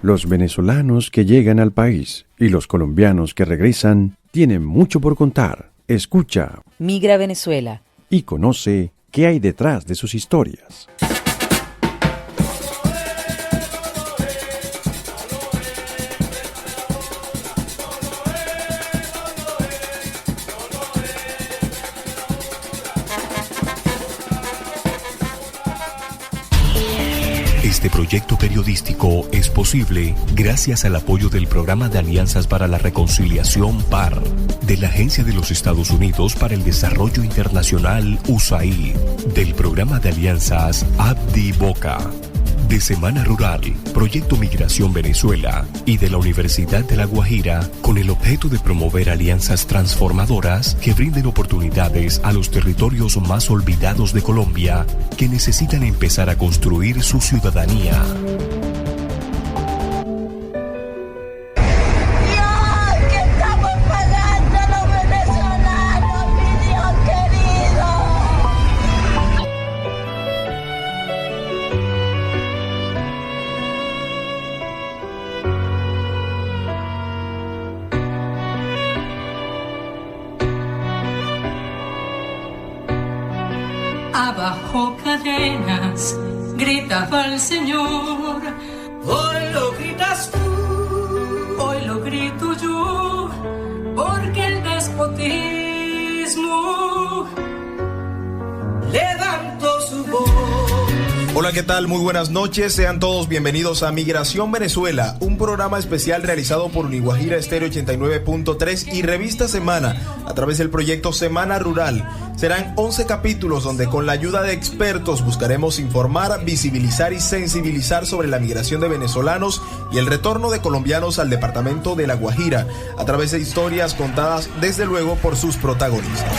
Los venezolanos que llegan al país y los colombianos que regresan tienen mucho por contar. Escucha Migra Venezuela y conoce qué hay detrás de sus historias. Este proyecto periodístico es posible gracias al apoyo del Programa de Alianzas para la Reconciliación PAR, de la Agencia de los Estados Unidos para el Desarrollo Internacional USAID, del Programa de Alianzas Abdi Boca, de Semana Rural, Proyecto Migración Venezuela y de la Universidad de La Guajira, con el objeto de promover alianzas transformadoras que brinden oportunidades a los territorios más olvidados de Colombia que necesitan empezar a construir su ciudadanía. Abajo cadenas, gritaba el Señor. Hoy lo gritas tú, hoy lo grito yo, porque el despotismo levantó su voz. Hola, ¿qué tal? Muy buenas noches, sean todos bienvenidos a Migración Venezuela, un programa especial realizado por Uniguajira Estéreo 89.3 y Revista Semana, a través del proyecto Semana Rural. Serán 11 capítulos donde con la ayuda de expertos buscaremos informar, visibilizar y sensibilizar sobre la migración de venezolanos y el retorno de colombianos al departamento de La Guajira, a través de historias contadas desde luego por sus protagonistas.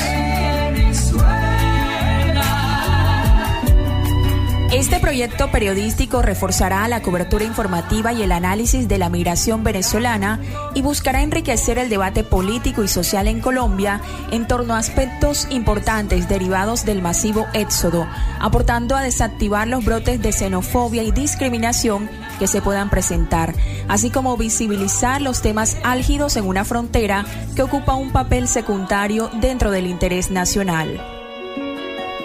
Este proyecto periodístico reforzará la cobertura informativa y el análisis de la migración venezolana y buscará enriquecer el debate político y social en Colombia en torno a aspectos importantes derivados del masivo éxodo, aportando a desactivar los brotes de xenofobia y discriminación que se puedan presentar, así como visibilizar los temas álgidos en una frontera que ocupa un papel secundario dentro del interés nacional.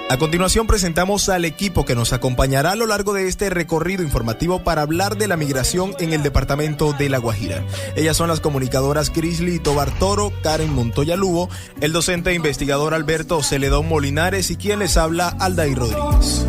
A continuación presentamos al equipo que nos acompañará a lo largo de este recorrido informativo para hablar de la migración en el departamento de La Guajira. Ellas son las comunicadoras Crisly Tobar Toro, Karen Montoya Lugo, el docente e investigador Alberto Celedón Molinares y quien les habla, Aldair Rodríguez.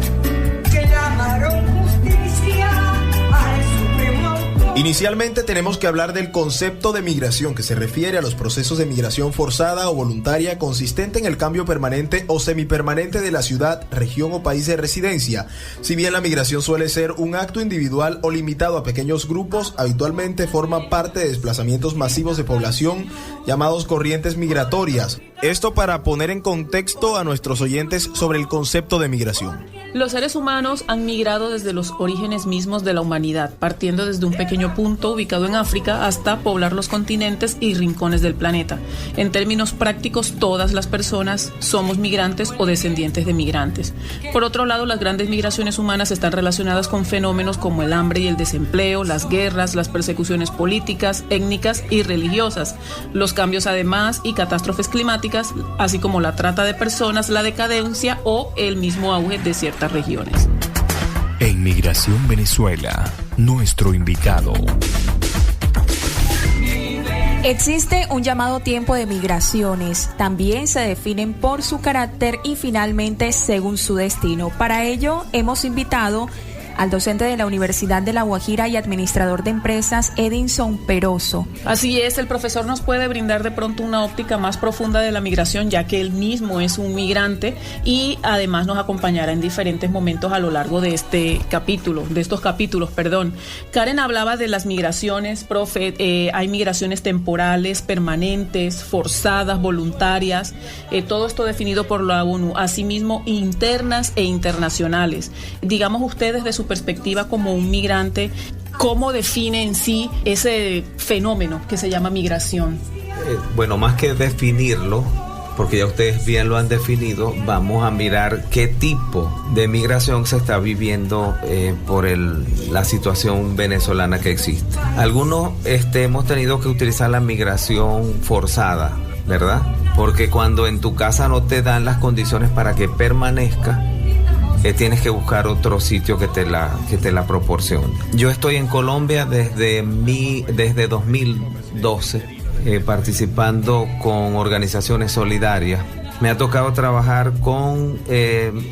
Inicialmente tenemos que hablar del concepto de migración, que se refiere a los procesos de migración forzada o voluntaria consistente en el cambio permanente o semipermanente de la ciudad, región o país de residencia. Si bien la migración suele ser un acto individual o limitado a pequeños grupos, habitualmente forma parte de desplazamientos masivos de población llamados corrientes migratorias. Esto para poner en contexto a nuestros oyentes sobre el concepto de migración. Los seres humanos han migrado desde los orígenes mismos de la humanidad, partiendo desde un pequeño punto ubicado en África hasta poblar los continentes y rincones del planeta. En términos prácticos, todas las personas somos migrantes o descendientes de migrantes. Por otro lado, las grandes migraciones humanas están relacionadas con fenómenos como el hambre y el desempleo, las guerras, las persecuciones políticas, étnicas y religiosas, los cambios además y catástrofes climáticas, así como la trata de personas, la decadencia o el mismo auge de ciertas regiones. En Migración Venezuela, nuestro invitado. Existe un llamado tiempo de migraciones. También se definen por su carácter y finalmente según su destino. Para ello hemos invitado al docente de la Universidad de La Guajira y administrador de empresas, Edinson Peroso. Así es, el profesor nos puede brindar de pronto una óptica más profunda de la migración, ya que él mismo es un migrante y además nos acompañará en diferentes momentos a lo largo de estos capítulos. Karen hablaba de las migraciones, profe, hay migraciones temporales, permanentes, forzadas, voluntarias, todo esto definido por la ONU, asimismo internas e internacionales. Digamos ustedes de su perspectiva como un migrante, ¿cómo define en sí ese fenómeno que se llama migración? Bueno, más que definirlo, porque ya ustedes bien lo han definido, vamos a mirar qué tipo de migración se está viviendo por la situación venezolana que existe. Algunos hemos tenido que utilizar la migración forzada, ¿verdad? Porque cuando en tu casa no te dan las condiciones para que permanezca, tienes que buscar otro sitio que te la proporcione. Yo estoy en Colombia desde 2012, participando con organizaciones solidarias. Me ha tocado trabajar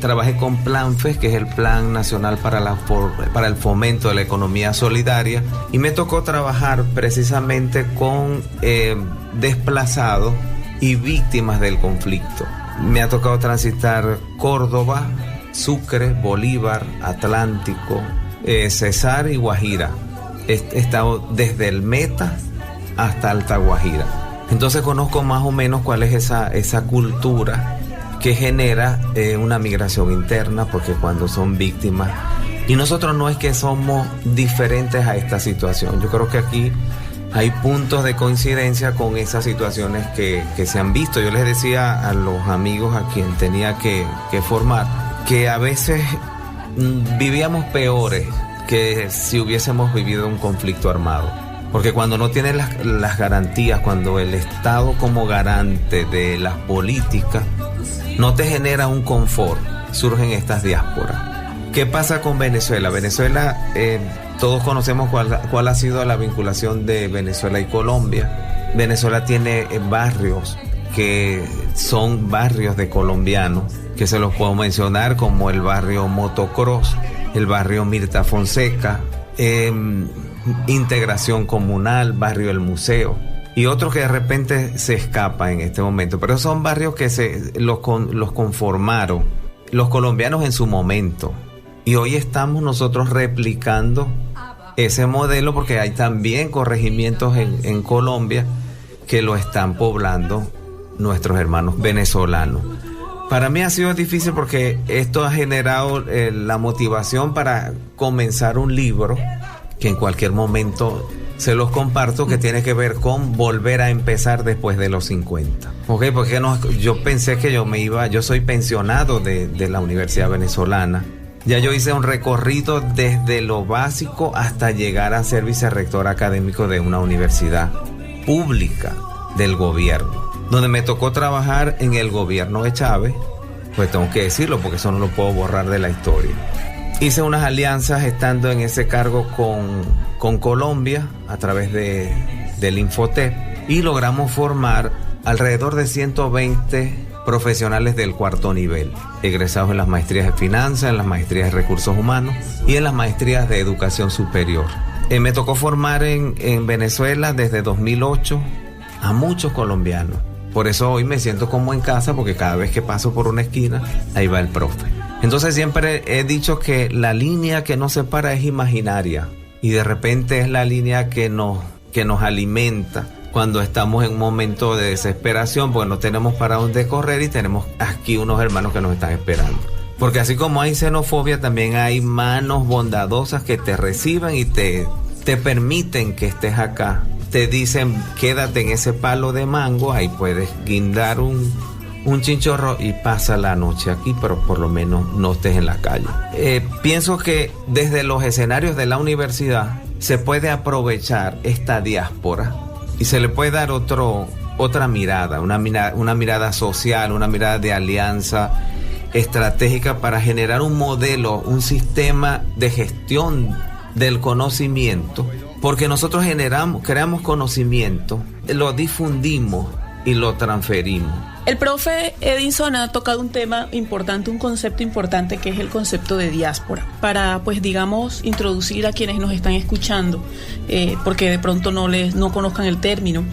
trabajé con PLANFES, que es el Plan Nacional para el Fomento de la Economía Solidaria, y me tocó trabajar precisamente con desplazados y víctimas del conflicto. Me ha tocado transitar Córdoba, Sucre, Bolívar, Atlántico, Cesar y Guajira. He estado desde el Meta hasta Alta Guajira. Entonces conozco más o menos cuál es esa cultura que genera una migración interna, porque cuando son víctimas, y nosotros no es que somos diferentes a esta situación. Yo creo que aquí hay puntos de coincidencia con esas situaciones que se han visto. Yo les decía a los amigos a quien tenía que formar que a veces vivíamos peores que si hubiésemos vivido un conflicto armado. Porque cuando no tienes las garantías, cuando el Estado como garante de las políticas no te genera un confort, surgen estas diásporas. ¿Qué pasa con Venezuela? Venezuela, todos conocemos cuál ha sido la vinculación de Venezuela y Colombia. Venezuela tiene barrios que son barrios de colombianos, que se los puedo mencionar, como el barrio Motocross, el barrio Mirta Fonseca, Integración Comunal, barrio El Museo, y otros que de repente se escapan en este momento. Pero son barrios que los conformaron los colombianos en su momento, y hoy estamos nosotros replicando ese modelo, porque hay también corregimientos en Colombia que lo están poblando nuestros hermanos venezolanos. Para mí ha sido difícil porque esto ha generado la motivación para comenzar un libro que en cualquier momento se los comparto, que tiene que ver con volver a empezar después de los 50. Okay, porque yo pensé que yo soy pensionado de la Universidad Venezolana. Ya yo hice un recorrido desde lo básico hasta llegar a ser vicerrector académico de una universidad pública del gobierno, donde me tocó trabajar en el gobierno de Chávez. Pues tengo que decirlo porque eso no lo puedo borrar de la historia. Hice unas alianzas estando en ese cargo con Colombia a través del Infotep, y logramos formar alrededor de 120 profesionales del cuarto nivel, egresados en las maestrías de finanzas, en las maestrías de recursos humanos y en las maestrías de educación superior. Me tocó formar en Venezuela desde 2008 a muchos colombianos. Por eso hoy me siento como en casa, porque cada vez que paso por una esquina, ahí va el profe. Entonces siempre he dicho que la línea que nos separa es imaginaria, y de repente es la línea que nos alimenta cuando estamos en un momento de desesperación, porque no tenemos para dónde correr y tenemos aquí unos hermanos que nos están esperando. Porque así como hay xenofobia, también hay manos bondadosas que te reciben y te permiten que estés acá. Te dicen, quédate en ese palo de mango, ahí puedes guindar un chinchorro y pasa la noche aquí, pero por lo menos no estés en la calle. Pienso que desde los escenarios de la universidad se puede aprovechar esta diáspora y se le puede dar otra mirada, una mirada social, una mirada de alianza estratégica para generar un modelo, un sistema de gestión del conocimiento, porque nosotros creamos conocimiento, lo difundimos y lo transferimos. El profe Edinson ha tocado un tema importante, un concepto importante, que es el concepto de diáspora, para, pues digamos, introducir a quienes nos están escuchando, porque de pronto no conozcan el término.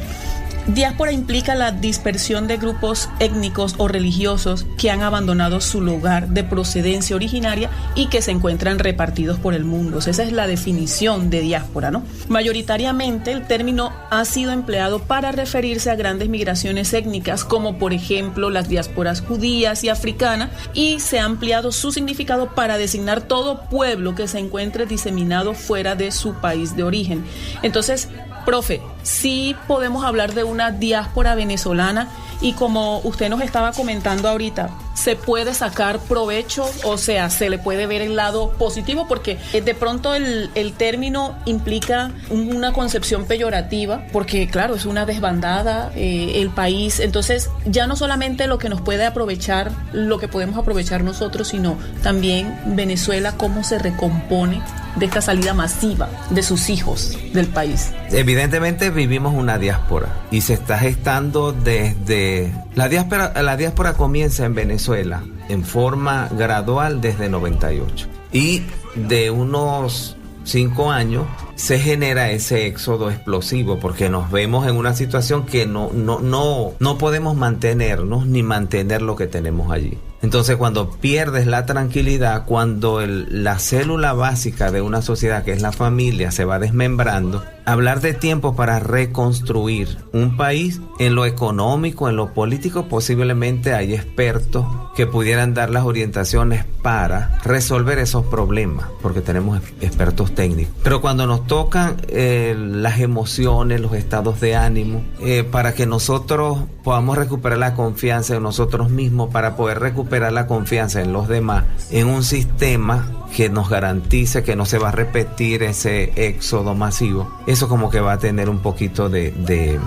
Diáspora implica la dispersión de grupos étnicos o religiosos que han abandonado su lugar de procedencia originaria y que se encuentran repartidos por el mundo. O sea, esa es la definición de diáspora, ¿no? Mayoritariamente el término ha sido empleado para referirse a grandes migraciones étnicas, como por ejemplo las diásporas judías y africanas, y se ha ampliado su significado para designar todo pueblo que se encuentre diseminado fuera de su país de origen. Entonces, profe, sí podemos hablar de una diáspora venezolana y como usted nos estaba comentando ahorita, se puede sacar provecho, o sea, se le puede ver el lado positivo, porque de pronto el término implica una concepción peyorativa, porque claro, es una desbandada el país, entonces ya no solamente lo que nos puede aprovechar, lo que podemos aprovechar nosotros, sino también Venezuela, cómo se recompone de esta salida masiva de sus hijos del país. Evidentemente vivimos una diáspora y se está gestando desde... La diáspora comienza en Venezuela en forma gradual desde 98 y de unos 5 años se genera ese éxodo explosivo porque nos vemos en una situación que no podemos mantenernos ni mantener lo que tenemos allí. Entonces, cuando pierdes la tranquilidad, cuando la célula básica de una sociedad, que es la familia, se va desmembrando, hablar de tiempo para reconstruir un país en lo económico, en lo político, posiblemente hay expertos que pudieran dar las orientaciones para resolver esos problemas, porque tenemos expertos técnicos. Pero cuando nos tocan las emociones, los estados de ánimo, para que nosotros podamos recuperar la confianza en nosotros mismos, para poder recuperar la confianza en los demás, en un sistema que nos garantice que no se va a repetir ese éxodo masivo, eso como que va a tener un poquito de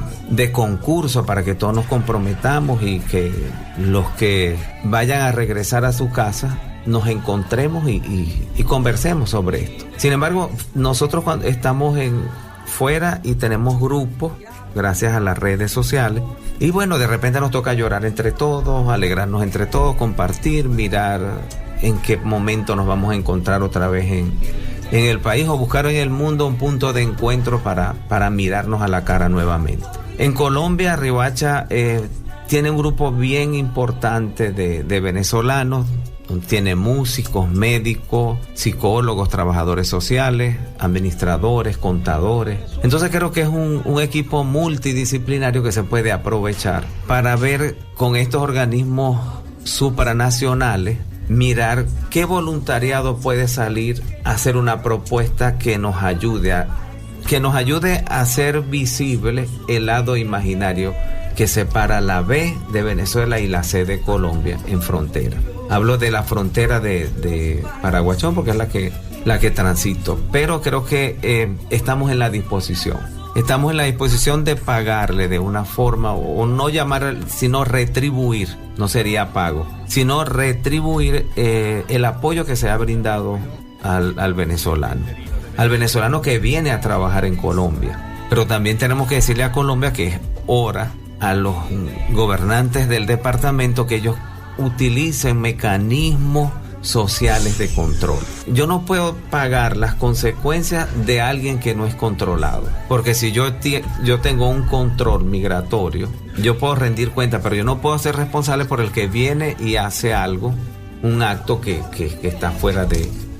concurso para que todos nos comprometamos y que los que vayan a regresar a su casa nos encontremos y conversemos sobre esto. Sin embargo, nosotros cuando estamos fuera y tenemos grupos, gracias a las redes sociales, y bueno, de repente nos toca llorar entre todos, alegrarnos entre todos, compartir, mirar en qué momento nos vamos a encontrar otra vez en el país o buscar en el mundo un punto de encuentro para mirarnos a la cara nuevamente. En Colombia, Riohacha tiene un grupo bien importante de venezolanos. Tiene músicos, médicos, psicólogos, trabajadores sociales, administradores, contadores. Entonces creo que es un equipo multidisciplinario que se puede aprovechar para ver con estos organismos supranacionales, mirar qué voluntariado puede salir a hacer una propuesta que nos ayude a hacer visible el lado imaginario que separa la B de Venezuela y la C de Colombia en frontera. Hablo de la frontera de Paraguachón porque es la que transito, pero creo que estamos en la disposición. Estamos en la disposición de pagarle de una forma, o no llamar, sino retribuir, no sería pago, sino retribuir el apoyo que se ha brindado al venezolano que viene a trabajar en Colombia. Pero también tenemos que decirle a Colombia que es hora a los gobernantes del departamento que ellos utilicen mecanismos sociales de control. Yo no puedo pagar las consecuencias de alguien que no es controlado, porque si yo tengo un control migratorio, yo puedo rendir cuenta, pero yo no puedo ser responsable por el que viene y hace algo, un acto que está fuera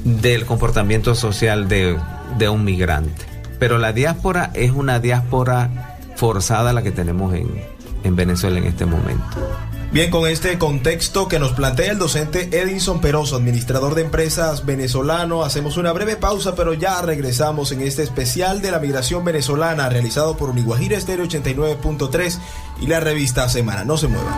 del comportamiento social de un migrante. Pero la diáspora es una diáspora forzada la que tenemos en Venezuela en este momento. Bien, con este contexto que nos plantea el docente Edinson Peroso, administrador de empresas venezolano, hacemos una breve pausa, pero ya regresamos en este especial de la migración venezolana realizado por Uniguajira Estéreo 89.3 y la revista Semana. No se muevan.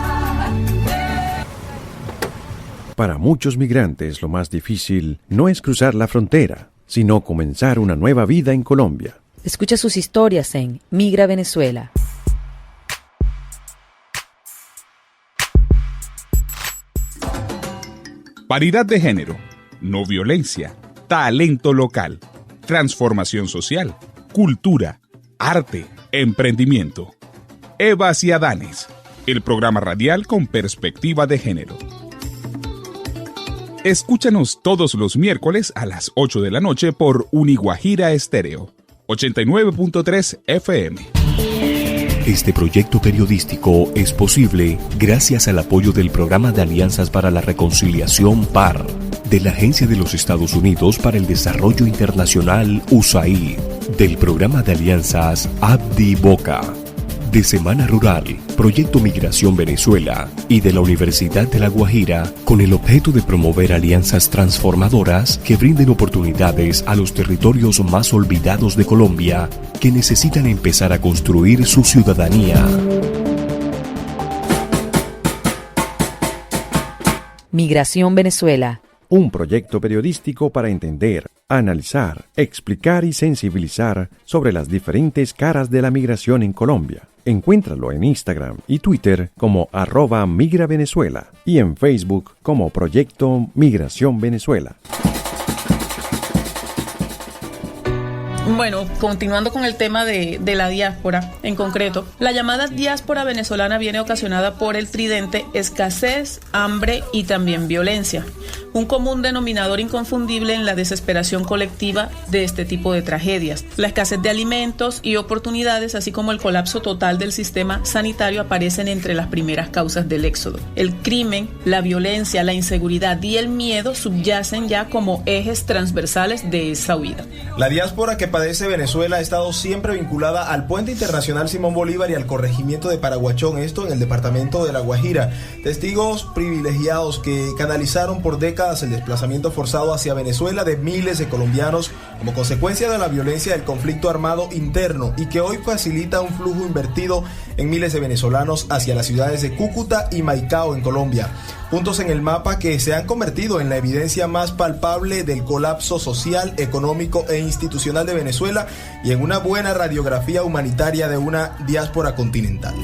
Para muchos migrantes lo más difícil no es cruzar la frontera, sino comenzar una nueva vida en Colombia. Escucha sus historias en Migra Venezuela. Paridad de género, no violencia, talento local, transformación social, cultura, arte, emprendimiento. Evas y Adanes, el programa radial con perspectiva de género. Escúchanos todos los miércoles a las 8 de la noche por Uniguajira Estéreo, 89.3 FM. Este proyecto periodístico es posible gracias al apoyo del Programa de Alianzas para la Reconciliación PAR, de la Agencia de los Estados Unidos para el Desarrollo Internacional USAID, del Programa de Alianzas Abdi Boca, de Semana Rural, Proyecto Migración Venezuela y de la Universidad de La Guajira, con el objeto de promover alianzas transformadoras que brinden oportunidades a los territorios más olvidados de Colombia que necesitan empezar a construir su ciudadanía. Migración Venezuela. Un proyecto periodístico para entender, analizar, explicar y sensibilizar sobre las diferentes caras de la migración en Colombia. Encuéntralo en Instagram y Twitter como @migravenezuela y en Facebook como Proyecto Migración Venezuela. Bueno, continuando con el tema de la diáspora, en concreto, la llamada diáspora venezolana viene ocasionada por el tridente escasez, hambre y también violencia, un común denominador inconfundible en la desesperación colectiva de este tipo de tragedias. La escasez de alimentos y oportunidades, así como el colapso total del sistema sanitario, aparecen entre las primeras causas del éxodo. El crimen, la violencia, la inseguridad y el miedo subyacen ya como ejes transversales de esa huida. La diáspora que padece Venezuela ha estado siempre vinculada al Puente Internacional Simón Bolívar y al corregimiento de Paraguachón, esto en el departamento de La Guajira. Testigos privilegiados que canalizaron por décadas el desplazamiento forzado hacia Venezuela de miles de colombianos como consecuencia de la violencia del conflicto armado interno y que hoy facilita un flujo invertido en miles de venezolanos hacia las ciudades de Cúcuta y Maicao en Colombia. Puntos en el mapa que se han convertido en la evidencia más palpable del colapso social, económico e institucional de Venezuela y en una buena radiografía humanitaria de una diáspora continental.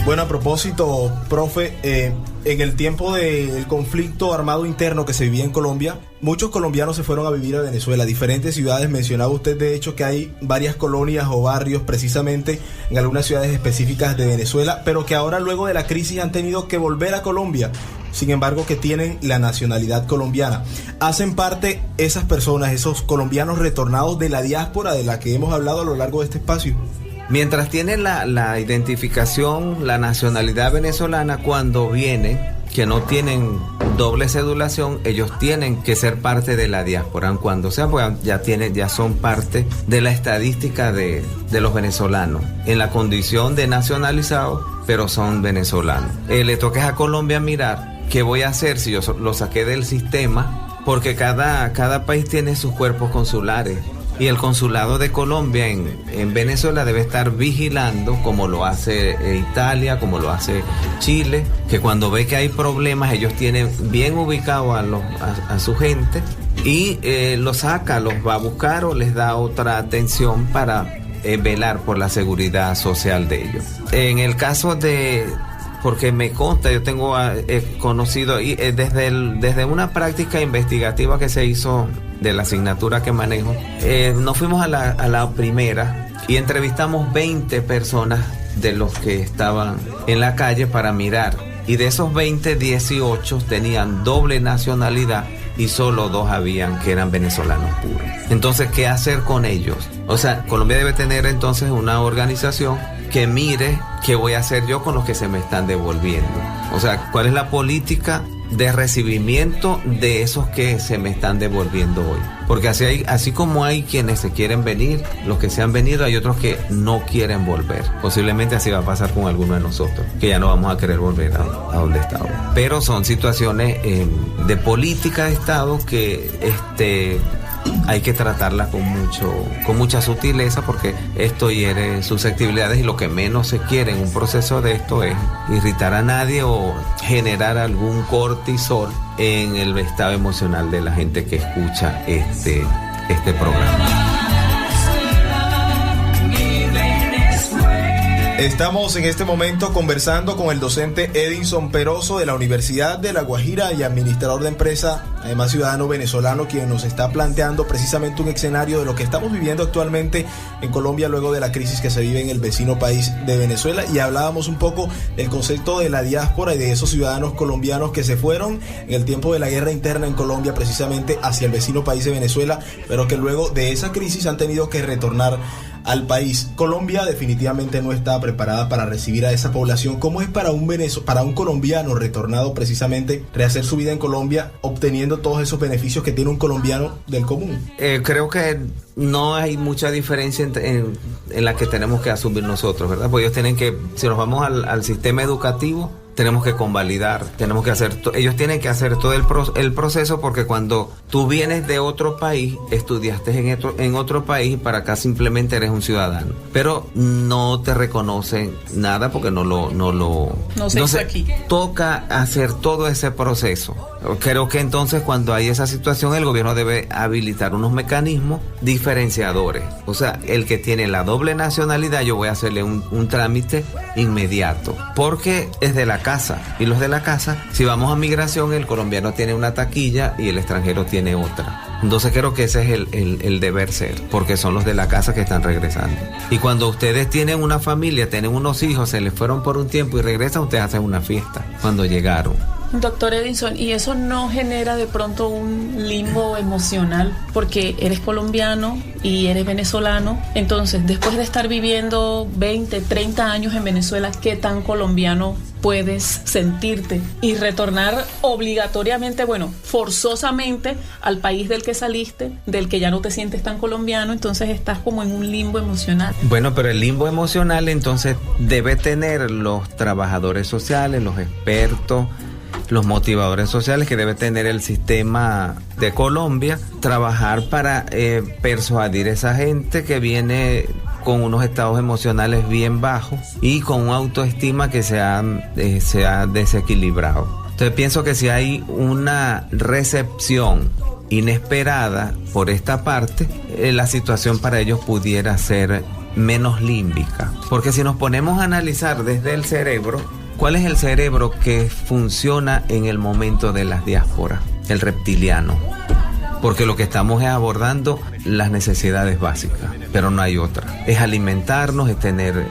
Bueno, a propósito, profe, en el tiempo del conflicto armado interno que se vivía en Colombia, muchos colombianos se fueron a vivir a Venezuela, diferentes ciudades. Mencionaba usted de hecho que hay varias colonias o barrios precisamente en algunas ciudades específicas de Venezuela, pero que ahora luego de la crisis han tenido que volver a Colombia, sin embargo que tienen la nacionalidad colombiana. ¿Hacen parte esas personas, esos colombianos retornados de la diáspora de la que hemos hablado a lo largo de este espacio? Mientras tienen la identificación, la nacionalidad venezolana, cuando vienen, que no tienen doble cedulación, ellos tienen que ser parte de la diáspora. Cuando sean, pues ya son parte de la estadística de los venezolanos, en la condición de nacionalizados, pero son venezolanos. Le toca a Colombia mirar qué voy a hacer si yo lo saqué del sistema, porque cada país tiene sus cuerpos consulares. Y el consulado de Colombia en Venezuela debe estar vigilando, como lo hace Italia, como lo hace Chile, que cuando ve que hay problemas ellos tienen bien ubicado a su gente y los saca, los va a buscar o les da otra atención para velar por la seguridad social de ellos. En el caso porque me consta, yo tengo conocido desde una práctica investigativa que se hizo de la asignatura que manejo, nos fuimos a la primera y entrevistamos 20 personas de los que estaban en la calle para mirar, y de esos 20, 18 tenían doble nacionalidad y solo 2 habían que eran venezolanos puros. Entonces, ¿qué hacer con ellos? O sea, Colombia debe tener entonces una organización que mire qué voy a hacer yo con los que se me están devolviendo. O sea, ¿cuál es la política de recibimiento de esos que se me están devolviendo hoy? Porque así como hay quienes se quieren venir, los que se han venido, hay otros que no quieren volver. Posiblemente así va a pasar con alguno de nosotros, que ya no vamos a querer volver a donde estábamos. Pero son situaciones de política de Estado que hay que tratarla con mucha sutileza, porque esto hiere susceptibilidades y lo que menos se quiere en un proceso de esto es irritar a nadie o generar algún cortisol en el estado emocional de la gente que escucha este programa. Estamos en este momento conversando con el docente Edinson Peroso de la Universidad de La Guajira y administrador de empresa, además ciudadano venezolano, quien nos está planteando precisamente un escenario de lo que estamos viviendo actualmente en Colombia luego de la crisis que se vive en el vecino país de Venezuela. Y hablábamos un poco del concepto de la diáspora y de esos ciudadanos colombianos que se fueron en el tiempo de la guerra interna en Colombia precisamente hacia el vecino país de Venezuela, pero que luego de esa crisis han tenido que retornar al país. Colombia definitivamente no está preparada para recibir a esa población. ¿Cómo es para un colombiano retornado precisamente rehacer su vida en Colombia, obteniendo todos esos beneficios que tiene un colombiano del común? Creo que no hay mucha diferencia en la que tenemos que asumir nosotros, ¿verdad? Porque ellos tienen que, si nos vamos al sistema educativo, tenemos que convalidar, tenemos que hacer, ellos tienen que hacer todo el proceso, porque cuando tú vienes de otro país, estudiaste en otro país y para acá simplemente eres un ciudadano, pero no te reconocen nada porque no se aquí. Toca hacer todo ese proceso. Creo que entonces cuando hay esa situación el gobierno debe habilitar unos mecanismos diferenciadores. O sea, el que tiene la doble nacionalidad, yo voy a hacerle un trámite inmediato, porque es de la casa, y los de la casa, si vamos a migración, el colombiano tiene una taquilla y el extranjero tiene otra. Entonces creo que ese es el deber ser, porque son los de la casa que están regresando. Y cuando ustedes tienen una familia, tienen unos hijos, se les fueron por un tiempo y regresan, ustedes hacen una fiesta cuando llegaron. Doctor Edinson, ¿y eso no genera de pronto un limbo emocional? Porque eres colombiano y eres venezolano. Entonces, después de estar viviendo 20, 30 años en Venezuela, ¿qué tan colombiano puedes sentirte? Y retornar obligatoriamente, forzosamente al país del que saliste, del que ya no te sientes tan colombiano. Entonces estás como en un limbo emocional. Bueno, pero el limbo emocional entonces debe tener los trabajadores sociales, los expertos, los motivadores sociales que debe tener el sistema de Colombia, trabajar para persuadir a esa gente que viene con unos estados emocionales bien bajos y con una autoestima que se ha desequilibrado. Entonces pienso que si hay una recepción inesperada por esta parte, la situación para ellos pudiera ser menos límbica. Porque si nos ponemos a analizar desde el cerebro, ¿cuál es el cerebro que funciona en el momento de las diásporas? El reptiliano. Porque lo que estamos es abordando las necesidades básicas, pero no hay otra. Es alimentarnos, es tener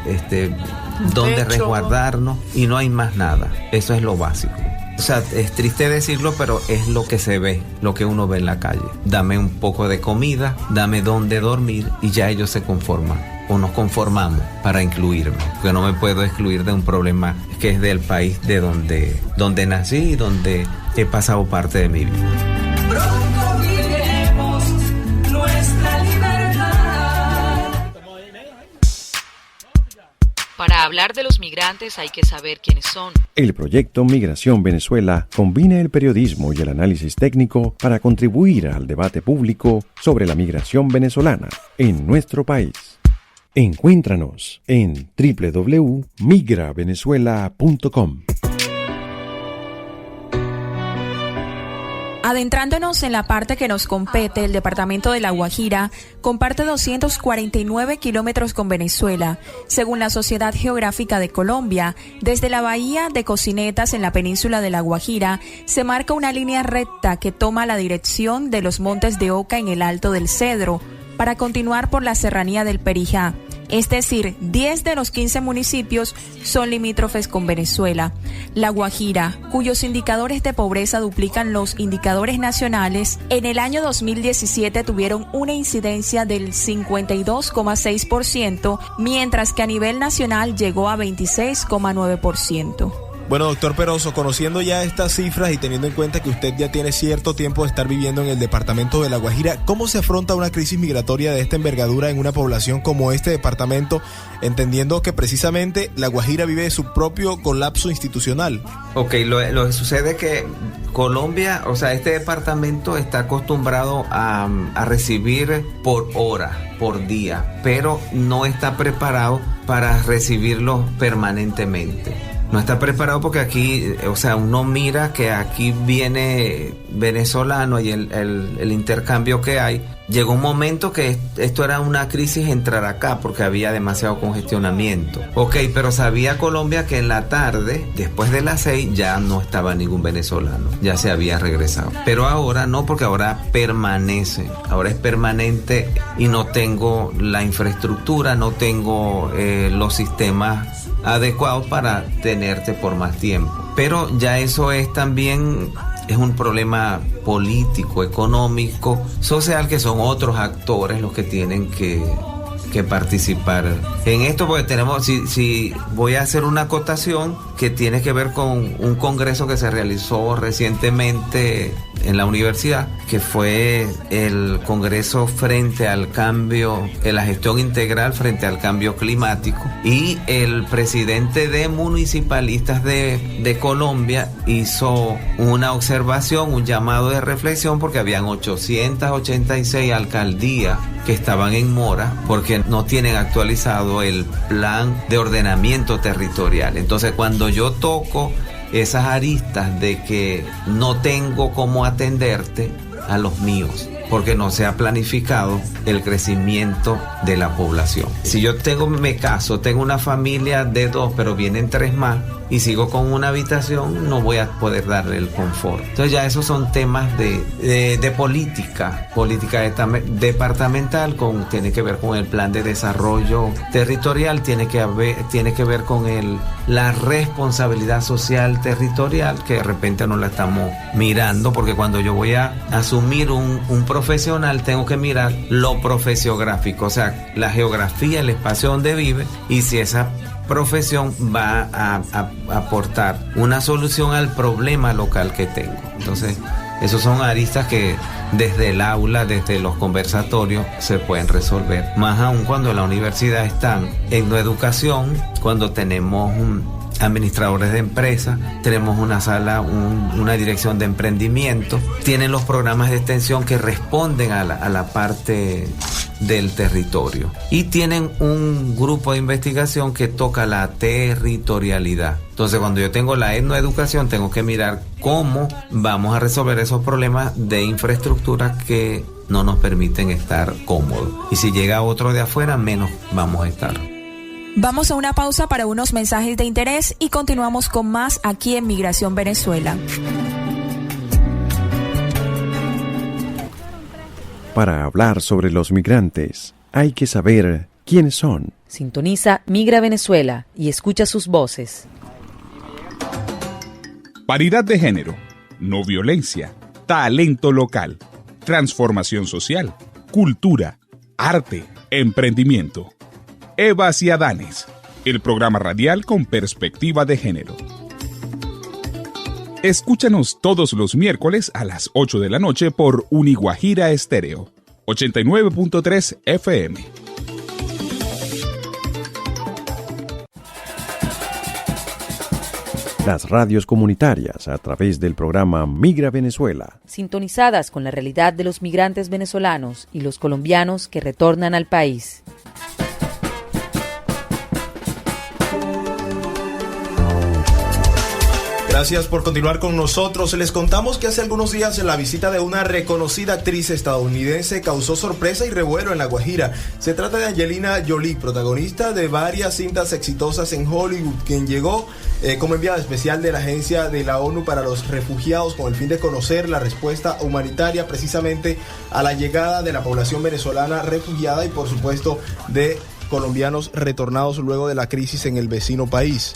dónde resguardarnos y no hay más nada. Eso es lo básico. O sea, es triste decirlo, pero es lo que se ve, lo que uno ve en la calle. Dame un poco de comida, dame dónde dormir y ya ellos se conforman. O nos conformamos para incluirme, porque no me puedo excluir de un problema que es del país de donde nací y donde he pasado parte de mi vida. Pronto viviremos nuestra libertad. Para hablar de los migrantes hay que saber quiénes son. El proyecto Migración Venezuela combina el periodismo y el análisis técnico para contribuir al debate público sobre la migración venezolana en nuestro país. Encuéntranos en www.migravenezuela.com. Adentrándonos en la parte que nos compete, el departamento de La Guajira comparte 249 kilómetros con Venezuela. Según la Sociedad Geográfica de Colombia, desde la bahía de Cocinetas en la península de La Guajira se marca una línea recta que toma la dirección de los Montes de Oca en el Alto del Cedro, para continuar por la serranía del Perijá. Es decir, 10 de los 15 municipios son limítrofes con Venezuela. La Guajira, cuyos indicadores de pobreza duplican los indicadores nacionales, en el año 2017 tuvieron una incidencia del 52,6%, mientras que a nivel nacional llegó a 26,9%. Bueno, doctor Peroso, conociendo ya estas cifras y teniendo en cuenta que usted ya tiene cierto tiempo de estar viviendo en el departamento de La Guajira, ¿cómo se afronta una crisis migratoria de esta envergadura en una población como este departamento, entendiendo que precisamente La Guajira vive su propio colapso institucional? Ok, lo que sucede es que Colombia, o sea, este departamento está acostumbrado a recibir por hora, por día, pero no está preparado para recibirlos permanentemente. No está preparado porque aquí, o sea, uno mira que aquí viene venezolano y el intercambio que hay. Llegó un momento que esto era una crisis entrar acá porque había demasiado congestionamiento. Ok, pero sabía Colombia que en la tarde, después de las 6, ya no estaba ningún venezolano. Ya se había regresado. Pero ahora no, porque ahora permanece. Ahora es permanente y no tengo la infraestructura, no tengo los sistemas adecuados para tenerte por más tiempo. Pero ya eso es también... es un problema político, económico, social, que son otros actores los que tienen que participar en esto, porque tenemos, si voy a hacer una acotación que tiene que ver con un congreso que se realizó recientemente en la universidad, que fue el Congreso frente al cambio, la gestión integral frente al cambio climático, y el presidente de municipalistas de Colombia hizo una observación, un llamado de reflexión, porque habían 886 alcaldías que estaban en mora porque no tienen actualizado el plan de ordenamiento territorial. Entonces, cuando yo toco esas aristas de que no tengo cómo atenderte a los míos, porque no se ha planificado el crecimiento de la población. Si yo tengo una familia de 2, pero vienen 3 más, y sigo con una habitación, no voy a poder darle el confort. Entonces ya esos son temas de política departamental, tiene que ver con el plan de desarrollo territorial, tiene que ver con la responsabilidad social territorial, que de repente no la estamos mirando, porque cuando yo voy a asumir un profesional, tengo que mirar lo profesiográfico, o sea, la geografía, el espacio donde vive, y si esa profesión va a aportar una solución al problema local que tengo. Entonces, esos son aristas que desde el aula, desde los conversatorios, se pueden resolver. Más aún cuando en la universidad están en la educación, cuando tenemos administradores de empresas, tenemos una sala, una dirección de emprendimiento, tienen los programas de extensión que responden a la parte del territorio, y tienen un grupo de investigación que toca la territorialidad. Entonces, cuando yo tengo la etnoeducación, tengo que mirar cómo vamos a resolver esos problemas de infraestructura que no nos permiten estar cómodos, y si llega otro de afuera, menos vamos a estar. Vamos a una pausa para unos mensajes de interés y continuamos con más aquí en Migración Venezuela. Para hablar sobre los migrantes, hay que saber quiénes son. Sintoniza Migra Venezuela y escucha sus voces. Paridad de género, no violencia, talento local, transformación social, cultura, arte, emprendimiento. Evas y Adanes, el programa radial con perspectiva de género. Escúchanos todos los miércoles a las 8 de la noche por Uniguajira Estéreo, 89.3 FM. Las radios comunitarias a través del programa Migra Venezuela. Sintonizadas con la realidad de los migrantes venezolanos y los colombianos que retornan al país. Gracias por continuar con nosotros. Les contamos que hace algunos días la visita de una reconocida actriz estadounidense causó sorpresa y revuelo en La Guajira. Se trata de Angelina Jolie, protagonista de varias cintas exitosas en Hollywood, quien llegó como enviada especial de la Agencia de la ONU para los Refugiados con el fin de conocer la respuesta humanitaria precisamente a la llegada de la población venezolana refugiada y por supuesto de colombianos retornados luego de la crisis en el vecino país.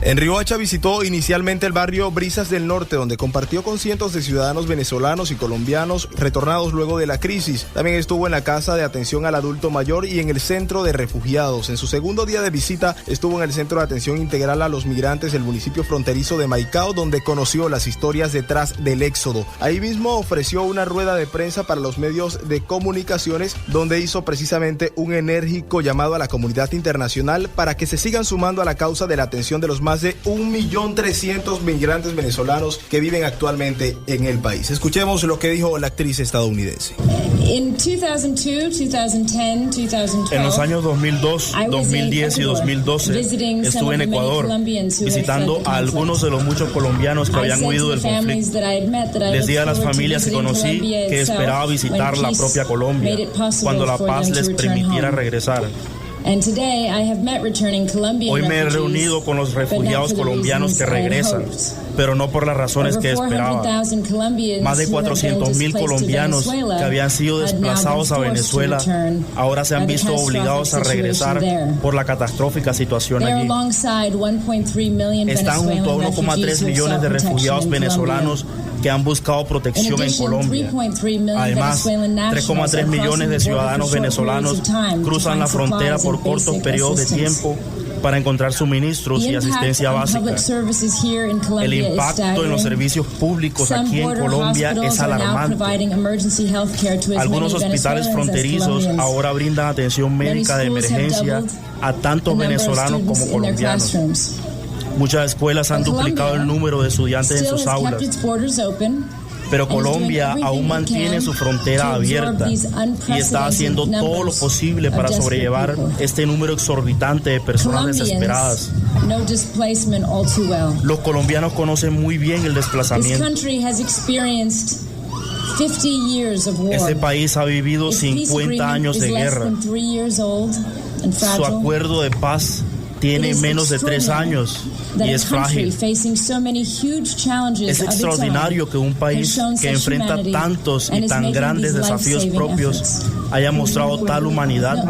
En Riohacha visitó inicialmente el barrio Brisas del Norte, donde compartió con cientos de ciudadanos venezolanos y colombianos retornados luego de la crisis. También estuvo en la Casa de Atención al Adulto Mayor y en el Centro de Refugiados. En su segundo día de visita estuvo en el Centro de Atención Integral a los Migrantes del municipio fronterizo de Maicao, donde conoció las historias detrás del éxodo. Ahí mismo ofreció una rueda de prensa para los medios de comunicaciones, donde hizo precisamente un enérgico llamado a la comunidad internacional para que se sigan sumando a la causa de la atención de los más de 1.300.000 migrantes venezolanos que viven actualmente en el país. Escuchemos lo que dijo la actriz estadounidense. En los años 2002, 2010 y 2012 estuve en Ecuador visitando a algunos de los muchos colombianos que habían huido del conflicto. Les di a las familias que conocí que esperaba visitar la propia Colombia cuando la paz les permitiera regresar. Hoy me he reunido con los refugiados colombianos que regresan, pero no por las razones que esperaba. Más de 400.000 colombianos que habían sido desplazados a Venezuela ahora se han visto obligados a regresar por la catastrófica situación allí. Están junto a 1,3 millones de refugiados venezolanos que han buscado protección en Colombia. Además, 3,3 millones de ciudadanos venezolanos cruzan la frontera por cortos periodos de tiempo para encontrar suministros y asistencia básica. El impacto en los servicios públicos aquí en Colombia es alarmante. Algunos hospitales fronterizos ahora brindan atención médica de emergencia a tanto venezolanos como colombianos. Muchas escuelas han duplicado el número de estudiantes en sus aulas, pero Colombia aún mantiene su frontera abierta y está haciendo todo lo posible para sobrellevar este número exorbitante de personas desesperadas. Los colombianos conocen muy bien el desplazamiento. Este país ha vivido 50 años de guerra. Su acuerdo de paz tiene menos de 3 años y es frágil. Es extraordinario que un país que enfrenta tantos y tan grandes desafíos propios haya mostrado tal humanidad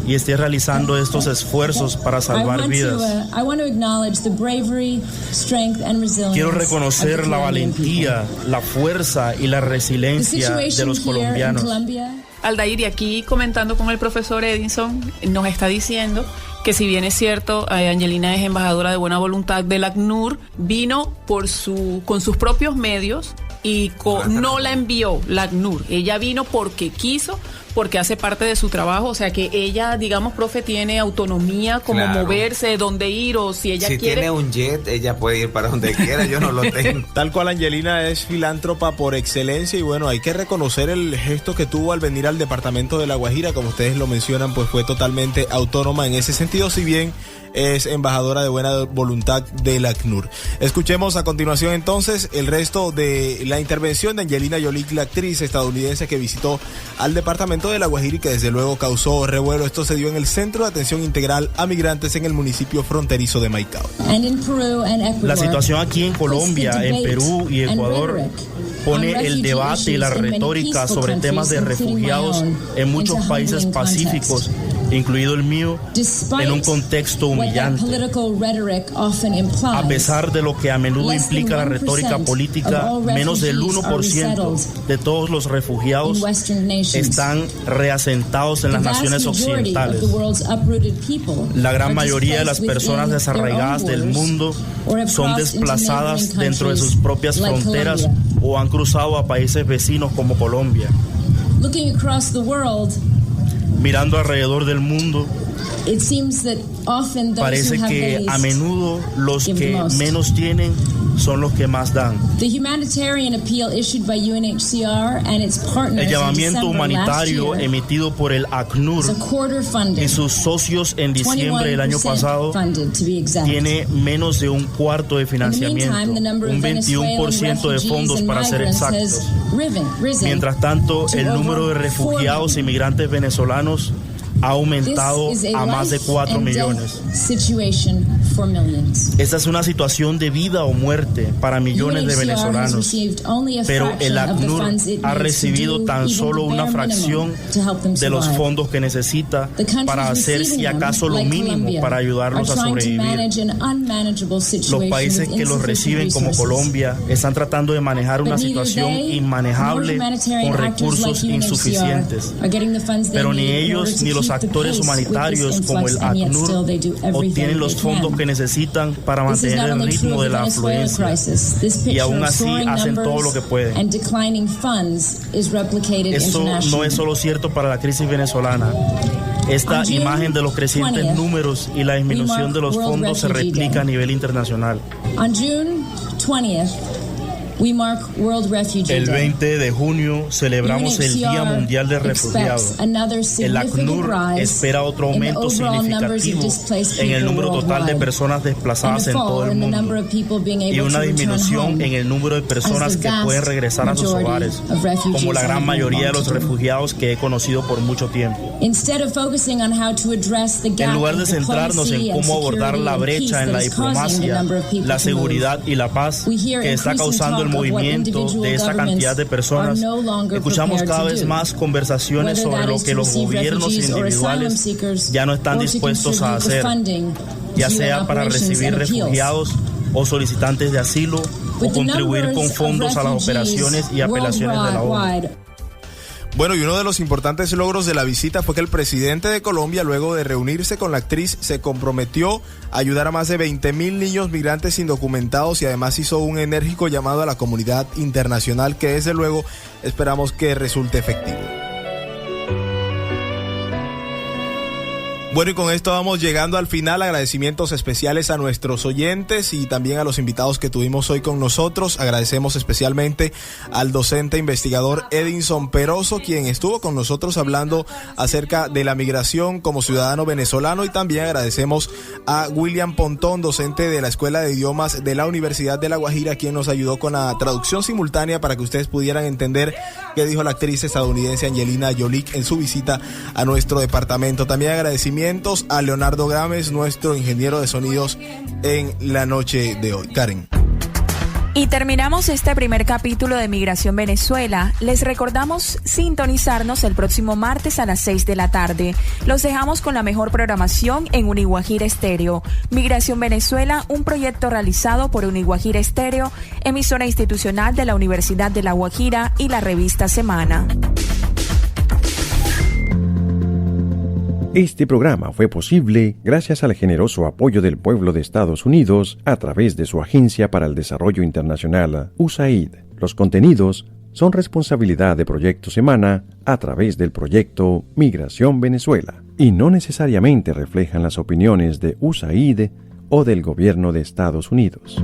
y esté realizando estos esfuerzos para salvar vidas. Quiero reconocer la valentía, la fuerza y la resiliencia de los colombianos. Aldair, y aquí comentando con el profesor Edinson, nos está diciendo que si bien es cierto, Angelina es embajadora de buena voluntad del ACNUR, vino con sus propios medios y no la envió la ACNUR. Ella vino porque quiso, porque hace parte de su trabajo, o sea que ella, digamos, profe, tiene autonomía como moverse, dónde ir, o si ella quiere. Si tiene un jet, ella puede ir para donde quiera, yo no lo tengo. Tal cual, Angelina es filántropa por excelencia y bueno, hay que reconocer el gesto que tuvo al venir al departamento de La Guajira, como ustedes lo mencionan, pues fue totalmente autónoma en ese sentido, si bien es embajadora de buena voluntad del ACNUR. Escuchemos a continuación entonces el resto de la intervención de Angelina Jolie, la actriz estadounidense que visitó al departamento de La Guajira y que desde luego causó revuelo. Esto se dio en el Centro de Atención Integral a Migrantes en el municipio fronterizo de Maicao. La situación aquí en Colombia, en Perú y Ecuador pone el debate y la retórica sobre temas de refugiados en muchos países pacíficos, incluido el mío, en un contexto humillante. A pesar de lo que a menudo implica la retórica política, menos del 1% de todos los refugiados están reasentados en las naciones occidentales. La gran mayoría de las personas desarraigadas del mundo son desplazadas dentro de sus propias fronteras o han cruzado a países vecinos como Colombia. Mirando alrededor del mundo, parece que a menudo los que menos tienen son los que más dan. El llamamiento humanitario emitido por el ACNUR y sus socios en diciembre del año pasado tiene menos de un cuarto de financiamiento, un 21% de fondos para ser exactos. Mientras tanto, el número de refugiados y migrantes venezolanos ha aumentado a más de 4 millones. Esta es una situación de vida o muerte para millones de venezolanos, pero el ACNUR ha recibido tan solo una fracción de los fondos que necesita para hacer si acaso lo mínimo para ayudarlos a sobrevivir. Los países que los reciben como Colombia están tratando de manejar una situación inmanejable con recursos insuficientes, pero ni ellos ni los actores humanitarios como el ACNUR obtienen los fondos que necesitan para mantener el ritmo de la afluencia y aún así hacen todo lo que pueden. Esto no es solo cierto para la crisis venezolana. Esta imagen de los crecientes números y la disminución de los fondos se replica a nivel internacional. El 20 de junio celebramos el Día Mundial de Refugiados. El ACNUR espera otro aumento significativo en el número total de personas desplazadas en todo el mundo y una disminución en el número de personas que pueden regresar a sus hogares, como la gran mayoría de los refugiados que he conocido por mucho tiempo. En lugar de centrarnos en cómo abordar la brecha en la diplomacia, la seguridad y la paz que está causando el movimiento de esta cantidad de personas, escuchamos cada vez más conversaciones sobre lo que los gobiernos individuales ya no están dispuestos a hacer, ya sea para recibir refugiados o solicitantes de asilo o contribuir con fondos a las operaciones y apelaciones de la ONU. Bueno, y uno de los importantes logros de la visita fue que el presidente de Colombia, luego de reunirse con la actriz, se comprometió a ayudar a más de 20.000 niños migrantes indocumentados y además hizo un enérgico llamado a la comunidad internacional que desde luego esperamos que resulte efectivo. Bueno, y con esto vamos llegando al final. Agradecimientos especiales a nuestros oyentes y también a los invitados que tuvimos hoy con nosotros. Agradecemos especialmente al docente investigador Edinson Peroso, quien estuvo con nosotros hablando acerca de la migración como ciudadano venezolano, y también agradecemos a William Pontón, docente de la Escuela de Idiomas de la Universidad de La Guajira, quien nos ayudó con la traducción simultánea para que ustedes pudieran entender qué dijo la actriz estadounidense Angelina Jolie en su visita a nuestro departamento. También agradecimientos a Leonardo Gámez, nuestro ingeniero de sonidos en la noche de hoy. Karen. Y terminamos este primer capítulo de Migración Venezuela. Les recordamos sintonizarnos el próximo martes a las 6 de la tarde. Los dejamos con la mejor programación en Uniguajira Estéreo. Migración Venezuela, un proyecto realizado por Uniguajira Estéreo, emisora institucional de la Universidad de La Guajira y la revista Semana. Este programa fue posible gracias al generoso apoyo del pueblo de Estados Unidos a través de su Agencia para el Desarrollo Internacional, USAID. Los contenidos son responsabilidad de Proyecto Semana a través del proyecto Migración Venezuela y no necesariamente reflejan las opiniones de USAID o del gobierno de Estados Unidos.